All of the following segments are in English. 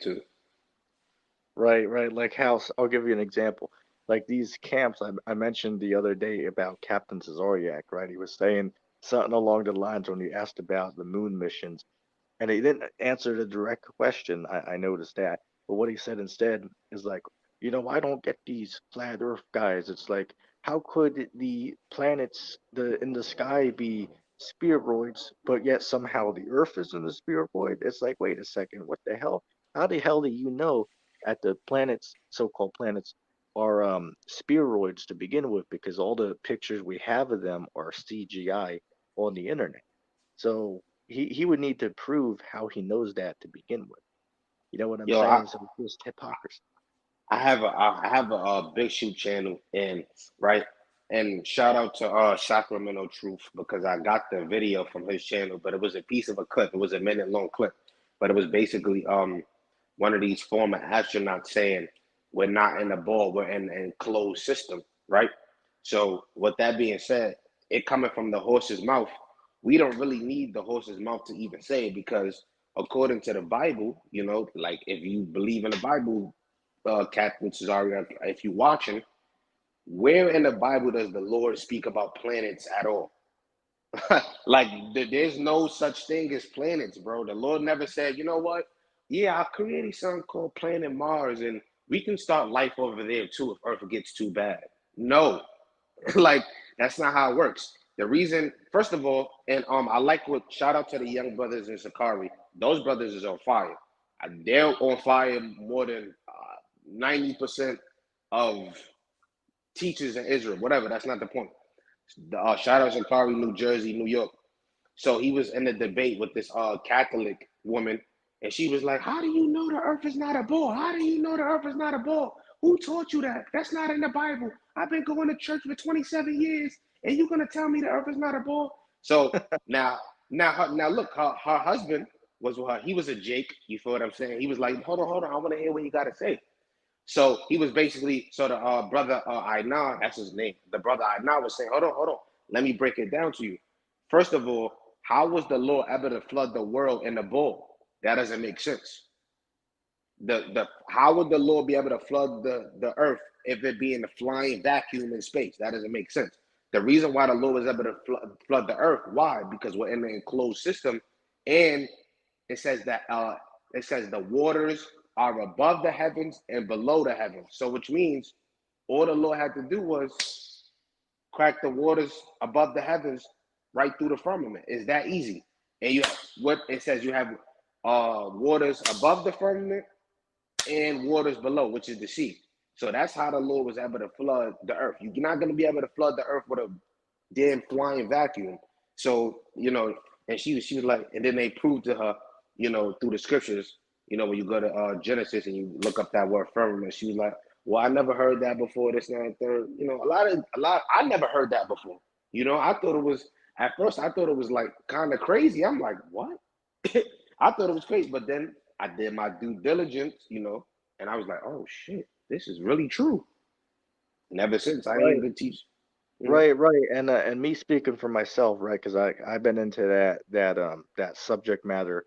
to. Right, right. Like I'll give you an example. Like these camps I mentioned the other day about Captain Zazoriak, right? He was saying something along the lines when you asked about the moon missions, and he didn't answer the direct question. I noticed that. But what he said instead is like, I don't get these flat Earth guys. It's like, how could the planets in the sky be spheroids, but yet somehow the Earth is in the spheroid? It's like, wait a second, what the hell? How the hell do you know that the planets, so-called planets, are spheroids to begin with? Because all the pictures we have of them are CGI on the internet. So he would need to prove how he knows that to begin with. You know what I'm Yo, I, saying? So it's just hypocrisy. I have a Big Shoot channel, and right, and shout out to Sacramento Truth, because I got the video from his channel, but it was a piece of a clip. It was a minute long clip, but it was basically one of these former astronauts saying, "We're not in a ball, we're in an enclosed system," right? So with that being said, it coming from the horse's mouth, we don't really need the horse's mouth to even say it, because according to the Bible, like if you believe in the Bible, Captain Cesario, if you're watching, where in the Bible does the Lord speak about planets at all? Like, there's no such thing as planets, bro. The Lord never said, you know what? Yeah, I created something called Planet Mars, and we can start life over there too if Earth gets too bad. No, like that's not how it works. The reason, first of all, and I like what, shout out to the young brothers in Sakari. Those brothers is on fire. They're on fire more than 90% of teachers in Israel. Whatever, that's not the point. Shout out Sakari, New Jersey, New York. So he was in a debate with this Catholic woman, and she was like, "How do you know the Earth is not a ball? How do you know the Earth is not a ball? Who taught you that? That's not in the Bible. I've been going to church for 27 years, and you're gonna tell me the Earth is not a ball?" So now, now look, her husband was with her. He was a Jake. You feel what I'm saying? He was like, hold on, I want to hear what you got to say. So he was basically, so the brother Ainar, that's his name. The brother Ainar was saying, hold on, let me break it down to you. First of all, how was the Lord able to flood the world in the bowl? That doesn't make sense. The how would the Lord be able to flood the earth if it be in a flying vacuum in space? That doesn't make sense. The reason why the Lord was able to flood the earth, why? Because we're in an enclosed system, and it says that it says the waters are above the heavens and below the heavens. So which means all the Lord had to do was crack the waters above the heavens right through the firmament. It's that easy. And you, what it says, you have waters above the firmament and waters below, which is the sea. So that's how the Lord was able to flood the earth. You're not going to be able to flood the earth with a damn flying vacuum. So, and she was like, and then they proved to her, through the scriptures, when you go to Genesis and you look up that word firmament, she was like, well, I never heard that before. This and that, third. I never heard that before. I thought it was, at first, I thought it was like kind of crazy. I'm like, what? I thought it was crazy, but then I did my due diligence, and I was like, oh shit, this is really true. And ever since, I ain't Right, been teach. Mhm. right, right. And me speaking for myself, right? Because I've been into that subject matter.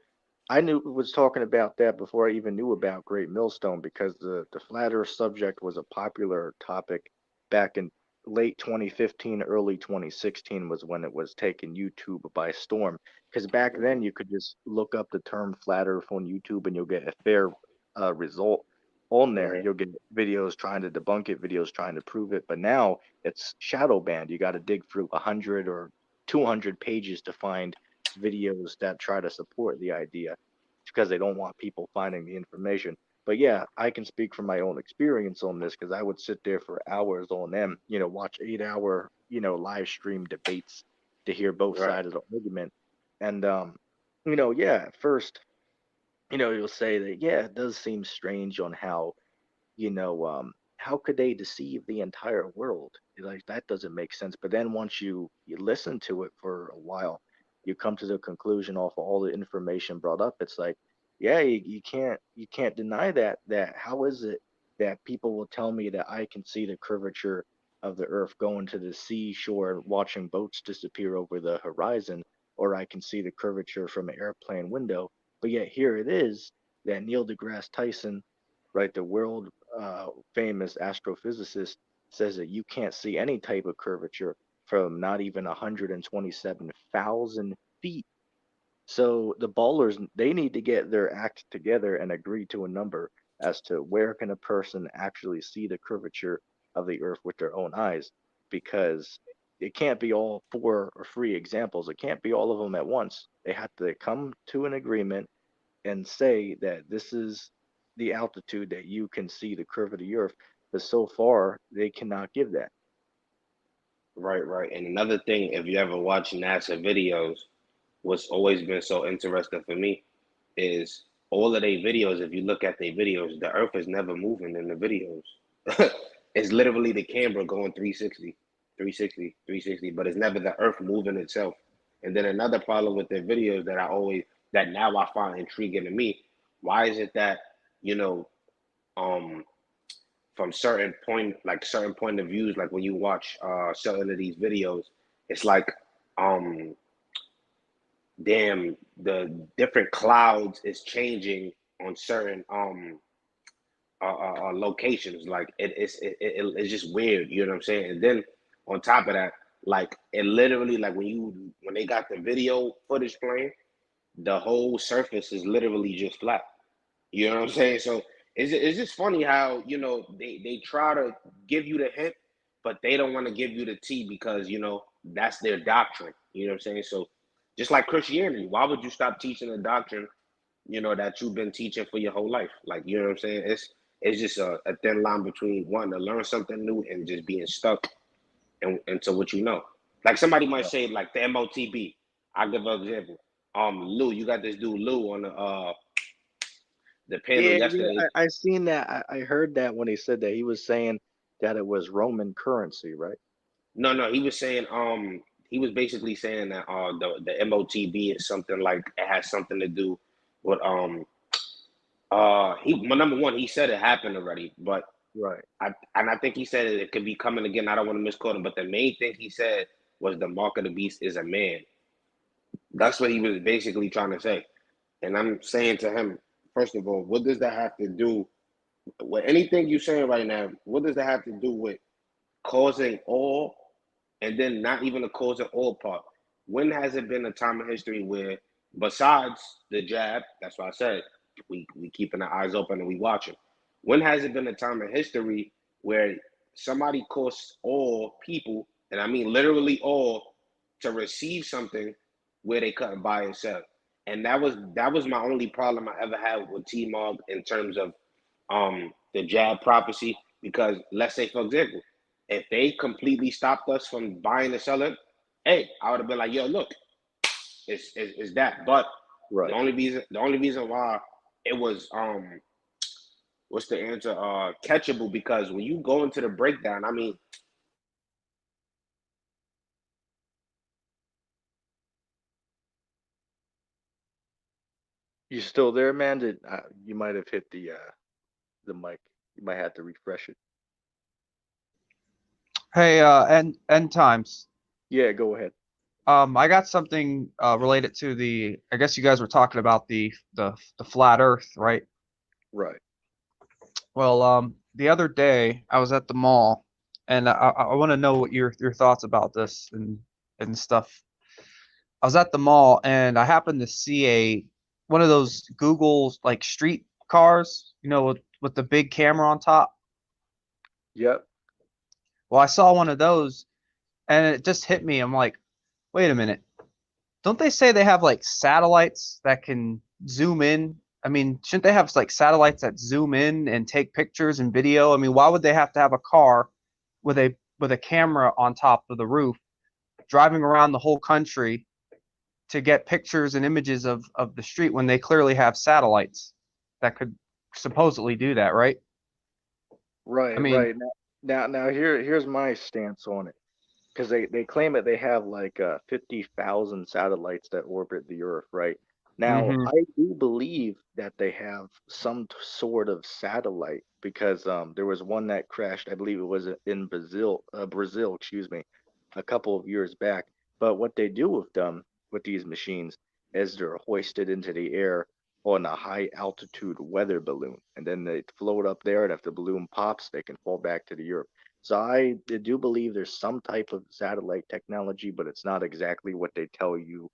I knew was talking about that before I even knew about Great Millstone because the flat Earth subject was a popular topic back in late 2015, early 2016 was when it was taking YouTube by storm. Because back then you could just look up the term flat Earth on YouTube and you'll get a fair result on there. Mhm. You'll get videos trying to debunk it, videos trying to prove it. But now it's shadow banned. You got to dig through 100 or 200 pages to find videos that try to support the idea because they don't want people finding the information. But yeah, I can speak from my own experience on this because I would sit there for hours on them, watch 8 hour, live stream debates to hear both Right. sides of the argument. And yeah, at first, you'll say that, yeah, it does seem strange on how could they deceive the entire world? Like that doesn't make sense. But then once you listen to it for a while, you come to the conclusion off of all the information brought up. It's like, yeah, you can't deny that how is it that people will tell me that I can see the curvature of the earth going to the seashore and watching boats disappear over the horizon, or I can see the curvature from an airplane window, but yet here it is. that Neil deGrasse Tyson, right, the world famous astrophysicist, says that you can't see any type of curvature from not even 127,000 feet. So the ballers, they need to get their act together and agree to a number as to where can a person actually see the curvature of the earth with their own eyes, because it can't be all four or three examples. It can't be all of them at once. They have to come to an agreement and say that this is the altitude that you can see the curve of the earth. But so far, they cannot give that. Right, right. And another thing, if you ever watch NASA videos, what's always been so interesting for me is all of their videos. If you look at their videos, the Earth is never moving in the videos. It's literally the camera going 360, 360, 360, but it's never the Earth moving itself. And then another problem with their videos that now I find intriguing to me, why is it that, you know, um, from certain point of views, like when you watch certain of these videos, it's like um damn, the different clouds is changing on certain locations. Like it's just weird. You know what I'm saying? And then on top of that, like it literally, like when they got the video footage playing, the whole surface is literally just flat. You know what I'm saying? So it's just funny how, they try to give you the hint, but they don't want to give you the tea because, that's their doctrine. You know what I'm saying? So just like Christianity, why would you stop teaching a doctrine, that you've been teaching for your whole life? Like, you know what I'm saying? It's just a thin line between wanting to learn something new and just being stuck into what you know. Like somebody might say like the MOTB. I'll give an example. Lou, you got this dude Lou on the panel Yeah, yeah, yesterday. I seen that. I heard that when he said that he was saying that it was Roman currency, right? No, no, he was basically saying that the MOTB is something like it has something to do with he well, number one, he said it happened already, but Right. I think he said it could be coming again. I don't want to misquote him, but the main thing he said was the mark of the beast is a man. That's what he was basically trying to say. And I'm saying to him, first of all, what does that have to do with anything you're saying right now? What does that have to do with causing awe, and then not even the causing awe part? When has it been a time in history where, besides the jab, that's why I said we keeping our eyes open and we watching. When has it been a time in history where somebody caused all people, and I mean literally all, to receive something where they couldn't buy and sell? And that was my only problem I ever had with T Mog in terms of the jab prophecy. Because let's say, for example, if they completely stopped us from buying and selling, hey, I would have been like, yo, look, it's that. But the Right. only reason the only reason why it was what's the answer? Catchable, because when you go into the breakdown, I mean, You still there, man? Did you might have hit the mic? You might have to refresh it. Hey, end times. Yeah, go ahead. I got something related to I guess you guys were talking about the flat Earth, right? Right. Well, the other day I was at the mall, and I want to know what your thoughts about this and stuff. I was at the mall and I happened to see one of those Google like street cars, with the big camera on top. Yep. Well, I saw one of those, and it just hit me. I'm like, wait a minute. Don't they say they have like satellites that can zoom in? I mean, shouldn't they have like satellites that zoom in and take pictures and video? I mean, why would they have to have a car with a camera on top of the roof driving around the whole country to get pictures and images of the street when they clearly have satellites that could supposedly do that, right? I Right. mean, Right. Now here's my stance on it. Because they claim that they have like 50,000 satellites that orbit the Earth, right? Now, hmm I do believe that they have some sort of satellite because there was one that crashed, I believe it was in Brazil, excuse me, a couple of years back. But what they do with them, with these machines, is they're hoisted into the air on a high altitude weather balloon, and then they float up there, and if the balloon pops, they can fall back to the Earth. So I do believe there's some type of satellite technology, but it's not exactly what they tell you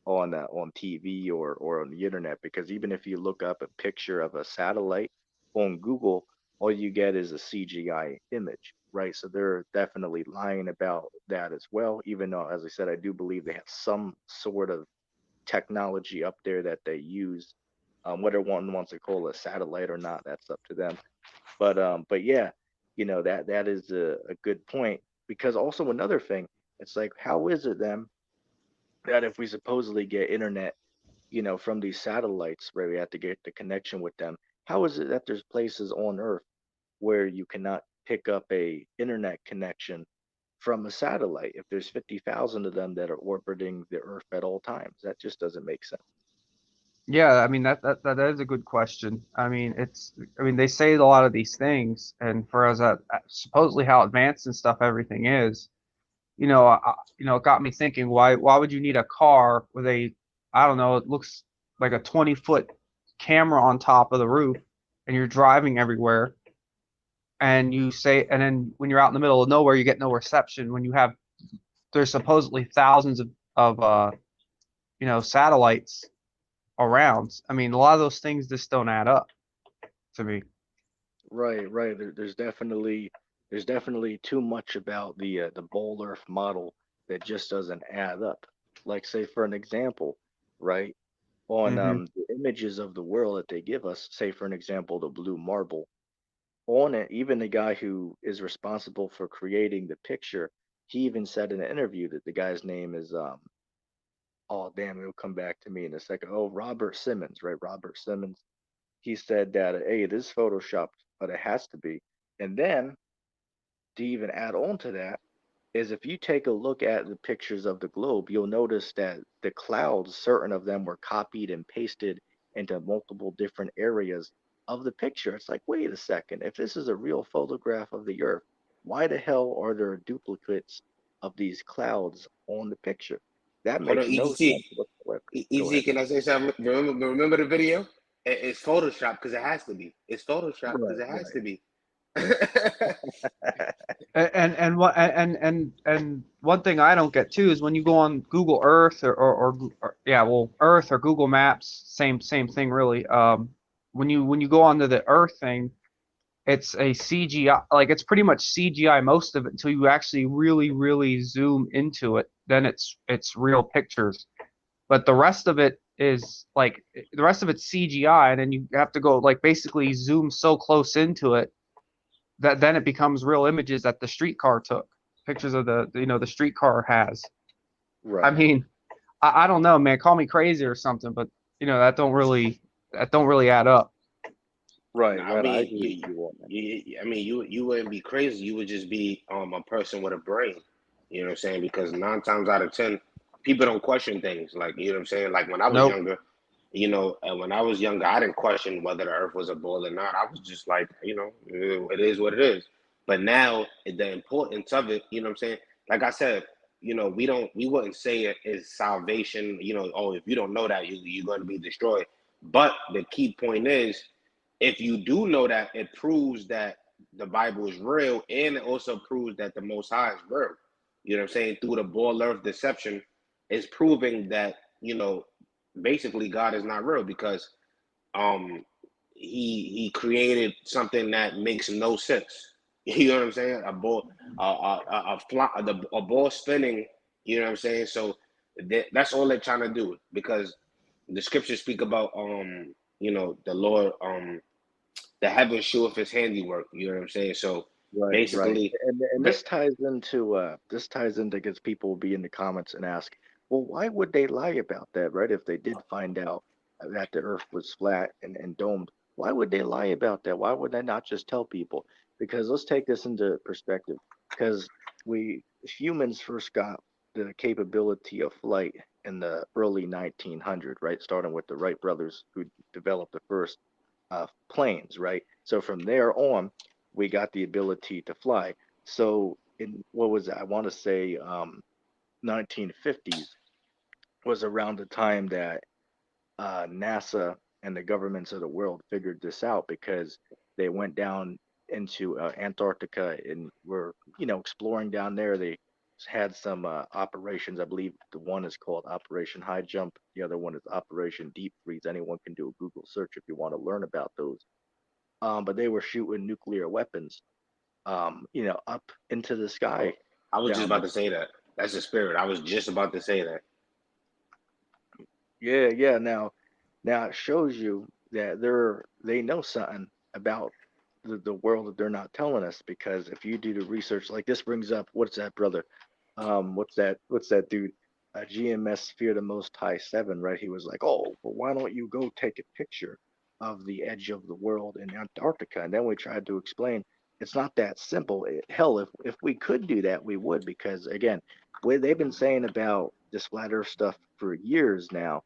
on TV or on the internet, because even if you look up a picture of a satellite on Google, all you get is a CGI image, right? So they're definitely lying about that as well, even though, as I said, I do believe they have some sort of technology up there that they use. Whether one wants to call it a satellite or not, that's up to them. But yeah, that is a good point, because also another thing, it's like, how is it then that if we supposedly get internet, from these satellites, where we have to get the connection with them, how is it that there's places on Earth where you cannot pick up a internet connection from a satellite if there's 50,000 of them that are orbiting the Earth at all times? That just doesn't make sense. Yeah, I mean that is a good question. I mean they say a lot of these things, and for us, supposedly how advanced and stuff everything is, it got me thinking, why would you need a car with I don't know, it looks like a 20-foot camera on top of the roof, and you're driving everywhere, and then when you're out in the middle of nowhere, you get no reception when there's supposedly thousands of satellites around. I mean, a lot of those things just don't add up to me. Right, right. There's definitely too much about the Bowl Earth model that just doesn't add up. Like, say for an example, right? On Hmm. the images of the world that they give us, say for an example, the blue marble, on it, even the guy who is responsible for creating the picture, he even said in an interview that the guy's name is oh damn, it'll come back to me in a second. Oh, Robert Simmons, right? Robert Simmons. He said that, hey, it is photoshopped, but it has to be. And then to even add on to that is, if you take a look at the pictures of the globe, you'll notice that the clouds, certain of them were copied and pasted into multiple different areas of the picture. It's like, wait a second, if this is a real photograph of the Earth, why the hell are there duplicates of these clouds on the picture? That Hold on, makes no EG. sense whatsoever. Go EG, ahead. can I say something? Remember the video? It's Photoshop because it has to be. It's Photoshop because Right, it has right. to be. And one thing I don't get too is when you go on Google Earth or yeah, well, Earth or Google Maps, same thing really. When you go onto the Earth thing, it's a CGI, like it's pretty much CGI most of it until you actually really zoom into it. Then it's real pictures. But the rest of it's CGI, and then you have to go like basically zoom so close into it that then it becomes real images that the streetcar took, pictures of the streetcar has. I Right. mean, I don't know, man, call me crazy or something, but that don't really add up. Right, Nah, I right. I mean, agree with you on that. you wouldn't be crazy. You would just be a person with a brain. You know what I'm saying? Because 9 times out of 10, people don't question things. Like, you know what I'm saying? Like when I was Nope. younger, and when I was younger, I didn't question whether the Earth was a ball or not. I was just like, it is what it is. But now the importance of it, you know what I'm saying? Like I said, we wouldn't say it is salvation. Oh, if you don't know that, you're going to be destroyed. But the key point is, if you do know that, it proves that the Bible is real, and it also proves that the Most High is real. You know what I'm saying? Through the Boil Earth deception, it's proving that basically God is not real, because um he created something that makes no sense. You know what I'm saying? A ball spinning. You know what I'm saying? So that's all they're trying to do, because the scriptures speak about the Lord, the heavens showeth his handiwork. You know what I'm saying? So Right, right. basically, And ba- this ties into because people will be in the comments and ask, well, why would they lie about that, right? If they did find out that the earth was flat and domed, why would they lie about that? Why would they not just tell people? Because let's take this into perspective. Because we humans first got the capability of flight in the early 1900s, right? Starting with the Wright brothers, who developed the first planes, right? So from there on, we got the ability to fly. So in what was that? I want to say 1950s was around the time that NASA and the governments of the world figured this out because they went down into Antarctica and were, exploring down there. They had some operations. I believe the one is called Operation High Jump. The other one is Operation Deep Freeze. Anyone can do a Google search if you want to learn about those. But they were shooting nuclear weapons, up into the sky I was just down about there. to say that. That's the spirit. I was just about to say that. Yeah, yeah. Now it shows you that they know something about the world that they're not telling us, because if you do the research, like this brings up, what's that, brother? What's that dude? GMS Fear the Most High 7, right? He was like, oh, well, why don't you go take a picture of the edge of the world in Antarctica? And then we tried to explain it's not that simple. Hell, if we could do that, we would, because again, they've been saying about this flat Earth stuff for years now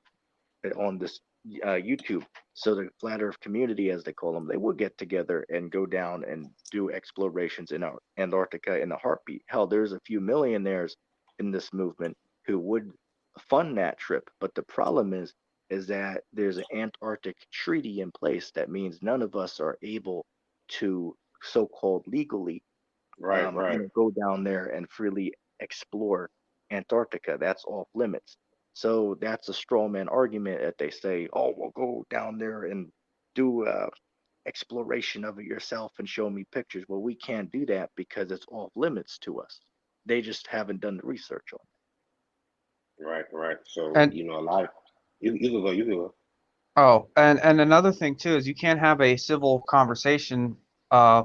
on this YouTube. So the flat Earth community, as they call them, they would get together and go down and do explorations in our Antarctica in a heartbeat. Hell, there's a few millionaires in this movement who would fund that trip. But the problem is that there's an Antarctic treaty in place that means none of us are able to so-called legally, Right. go down there and freely explore Antarctica. That's off limits. So that's a straw man argument that they say, oh, well, go down there and do exploration of it yourself and show me pictures. Well, we can't do that because it's off limits to us. They just haven't done the research on Right. So, And a lot. You can go. You can go. oh, and another thing too is you can't have a civil conversation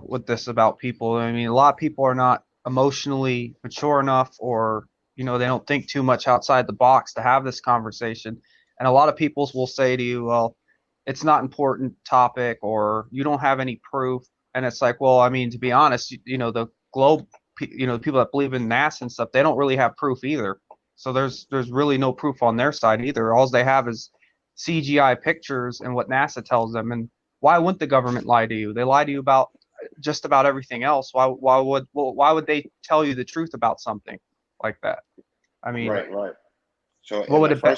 with this about people. I mean, a lot of people are not emotionally mature enough, or they don't think too much outside the box to have this conversation. And a lot of people will say to you, well, it's not important topic, or you don't have any proof. And it's like, well, I mean, to be honest, the globe, the people that believe in NASA and stuff, they don't really have proof either. So there's really no proof on their side either. All they have is CGI pictures and what NASA tells them. And why wouldn't the government lie to you? They lie to you about just about everything else. Why would they tell you the truth about something like that? I mean, Right. So, what and would it be?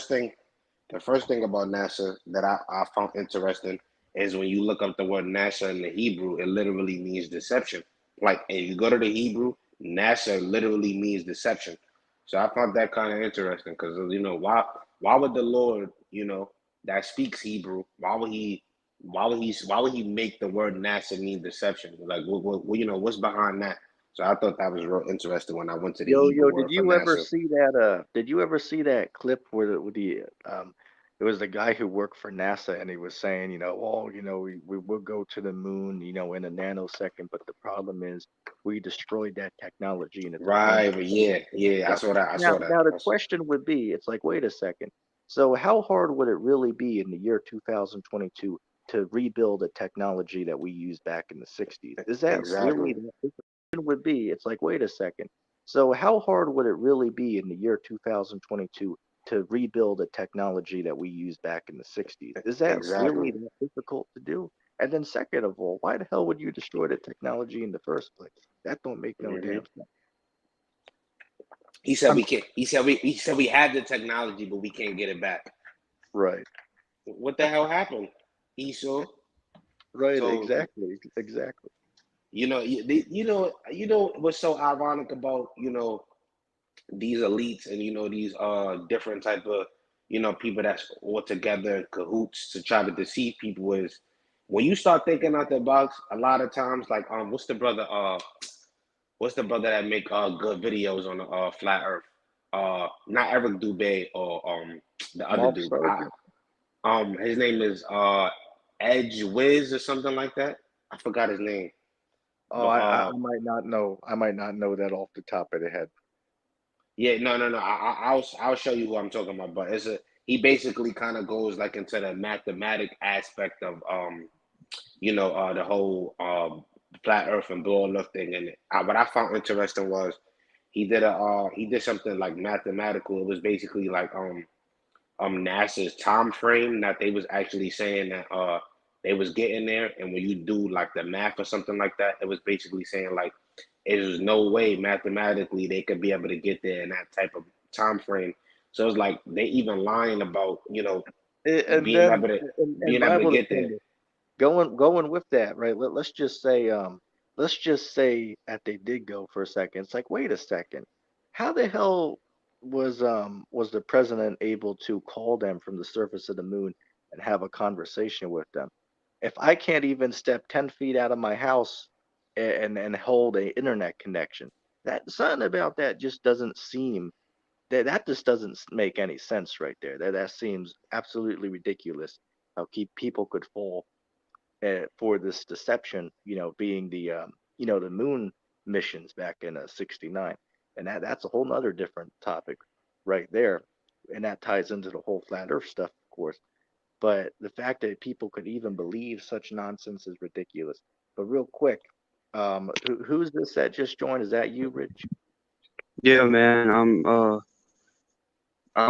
the first thing about NASA that I found interesting is when you look up the word NASA in the Hebrew, it literally means deception. Like, and you go to the Hebrew, NASA literally means deception. So I found that kind of interesting because why would the Lord that speaks Hebrew, why would he make the word NASA mean deception? Like what's behind that? So I thought that was real interesting when I went to the Hebrew Yo, word for NASA. did you ever see that clip where it was the guy who worked for NASA, and he was saying, oh, we will go to the moon, in a nanosecond, but the problem is we destroyed that technology and it's a Right, painful but process and yeah, I stuff. saw that. I Now, saw that. now the question would be, it's like, wait a second. So how hard would it really be in the year 2022 to rebuild a technology that we used back in the 60s? Is that really Exactly. that would be? It's like, wait a second. So how hard would it really be in the year 2022 to rebuild a technology that we used back in the 60s? Is that Exactly. really that difficult to do? And then second of all, why the hell would you destroy the technology in the first place? That don't make no hmm damn sense. He said I'm we can't. He said we have the technology, but we can't get it back. Right. What the hell happened, Esau? Right, So exactly. what's so ironic about these elites and these different type of people that's all together in cahoots to try to deceive people is when you start thinking out the box. A lot of times, like what's the brother that make good videos on the flat Earth? Not Eric Dubé or the other Moff dude. Sargent. His name is Edge Wiz or something like that. I forgot his name, Oh, but I might not know. I might not know that off the top of the head. yeah, no. I'll show you who I'm talking about. But he basically kind of goes like into the mathematic aspect of the whole flat Earth and blow Earth thing. And what I found interesting was he did something like mathematical. It was basically like NASA's time frame that they was actually saying that they was getting there, and when you do like the math or something like that, it was basically saying like there's no way mathematically they could be able to get there in that type of time frame. So it's like they even lying about And being then able to and being able to Bible get there. Defender, going with that, right? Let's just say that they did go for a second. It's like, wait a second, how the hell was the president able to call them from the surface of the moon and have a conversation with them? If I can't even step 10 feet out of my house and hold a internet connection, that something about that just doesn't seem that just doesn't make any sense right there. That seems absolutely ridiculous. How keep people could fall for this deception, being the moon missions back in '69, and that's a whole nother different topic right there, and that ties into the whole flat Earth stuff, of course. But the fact that people could even believe such nonsense is ridiculous. But real quick, who's this that just joined? Is that you, Rich? Yeah, man.